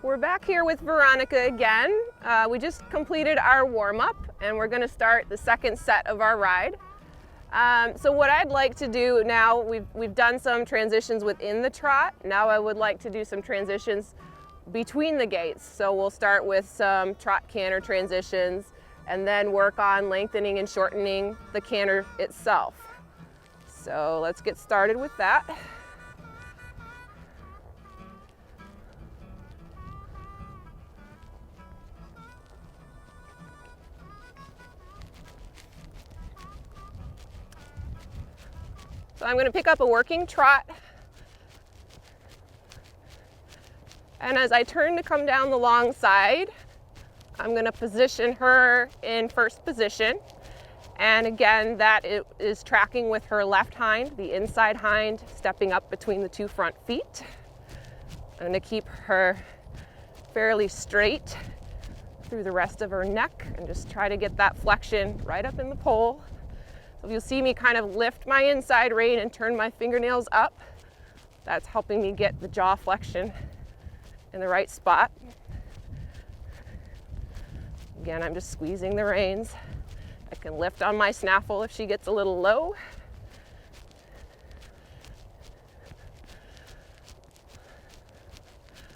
We're back here with Veronica again. We just completed our warm-up and we're going to start the second set of our ride. So what I'd like to do now, we've done some transitions within the trot. Now I would like to do some transitions between the gaits. So we'll start with some trot canter transitions and then work on lengthening and shortening the canter itself. So let's get started with that. So I'm going to pick up a working trot, and as I turn to come down the long side, I'm going to position her in first position, and again that is tracking with her left hind, the inside hind stepping up between the two front feet. I'm going to keep her fairly straight through the rest of her neck and just try to get that flexion right up in the pole. You'll see me kind of lift my inside rein and turn my fingernails up. That's helping me get the jaw flexion in the right spot. Again, I'm just squeezing the reins. I can lift on my snaffle if she gets a little low.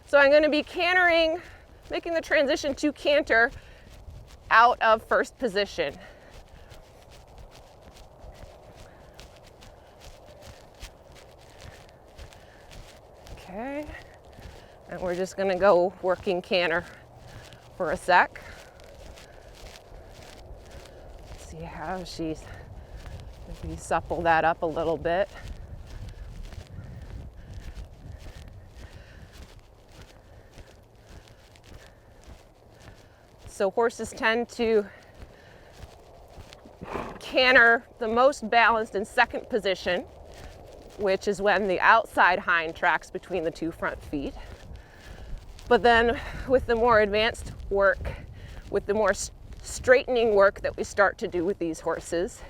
So I'm going to be cantering, making the transition to canter out of first position. Okay, and we're just going to go working canter for a sec. See how she's, maybe supple that up a little bit. So horses tend to canter the most balanced in second position, which is when the outside hind tracks between the two front feet. But then with the more advanced work, with the more straightening work that we start to do with these horses,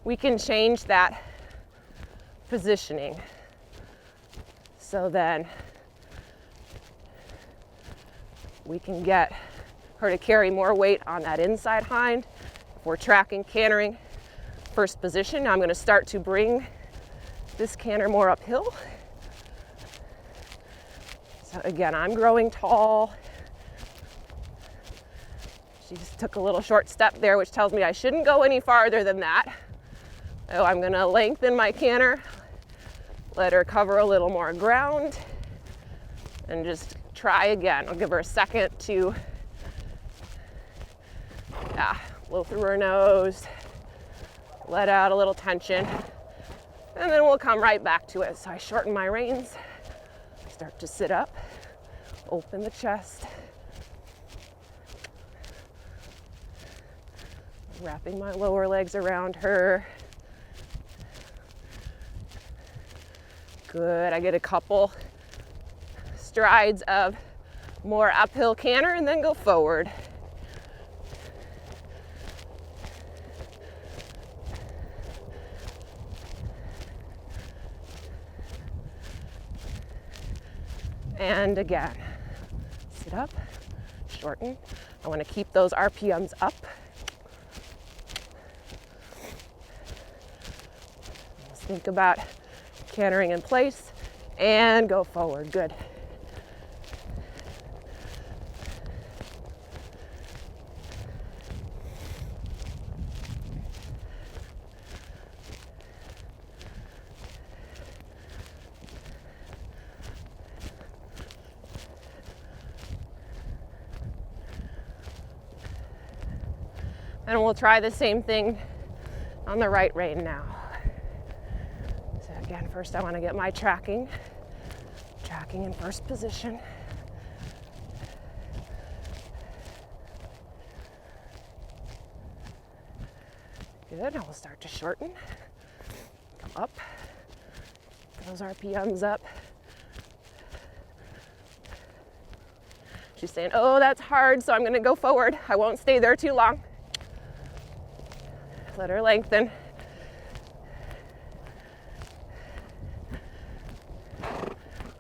we can change that positioning. So then we can get her to carry more weight on that inside hind. If we're tracking, cantering, first position, now I'm going to start to bring this canter more uphill. So again, I'm growing tall. She just took a little short step there, which tells me I shouldn't go any farther than that. So I'm gonna lengthen my canter, let her cover a little more ground, and just try again. I'll give her a second to blow through her nose, let out a little tension. And then we'll come right back to it. So I shorten my reins, start to sit up, open the chest, wrapping my lower legs around her. Good, I get a couple strides of more uphill canter and then go forward. And again, sit up, shorten. I want to keep those RPMs up. Let's think about cantering in place and go forward. Good. And we'll try the same thing on the right rein now. So again, first I want to get my tracking in first position. Good, now we'll start to shorten. Come up, those RPMs up. She's saying, oh, that's hard, so I'm going to go forward. I won't stay there too long. Let her lengthen.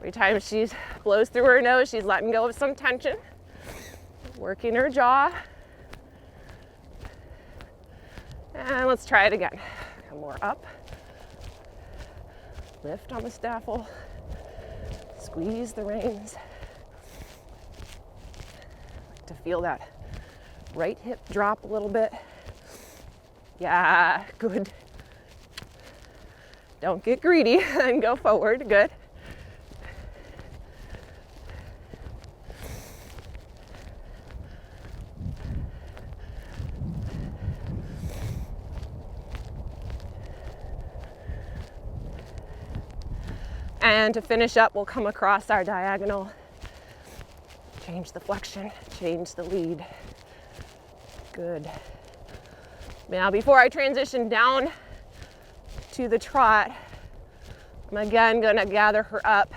Every time she blows through her nose, she's letting go of some tension, working her jaw. And let's try it again. Come more up. Lift on the staffel. Squeeze the reins. Like to feel that right hip drop a little bit. Yeah, good. Don't get greedy and go forward. Good. And to finish up, we'll come across our diagonal. Change the flexion, change the lead. Good. Now, before I transition down to the trot, I'm again gonna gather her up,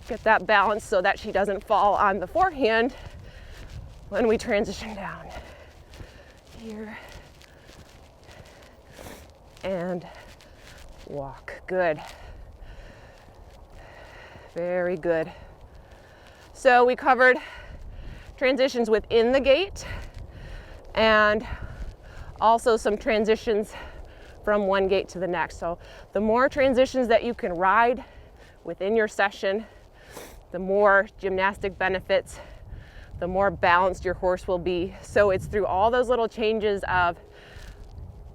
get that balance so that she doesn't fall on the forehand when we transition down. Here. And walk. Good. Very good. So we covered transitions within the gait and also some transitions from one gait to the next. So the more transitions that you can ride within your session, the more gymnastic benefits, the more balanced your horse will be. So it's through all those little changes of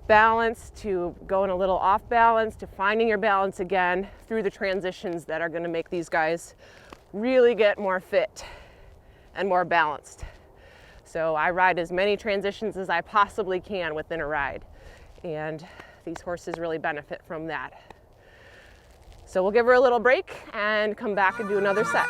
balance to going a little off balance to finding your balance again through the transitions that are going to make these guys really get more fit and more balanced. So I ride as many transitions as I possibly can within a ride, and these horses really benefit from that. So we'll give her a little break and come back and do another set.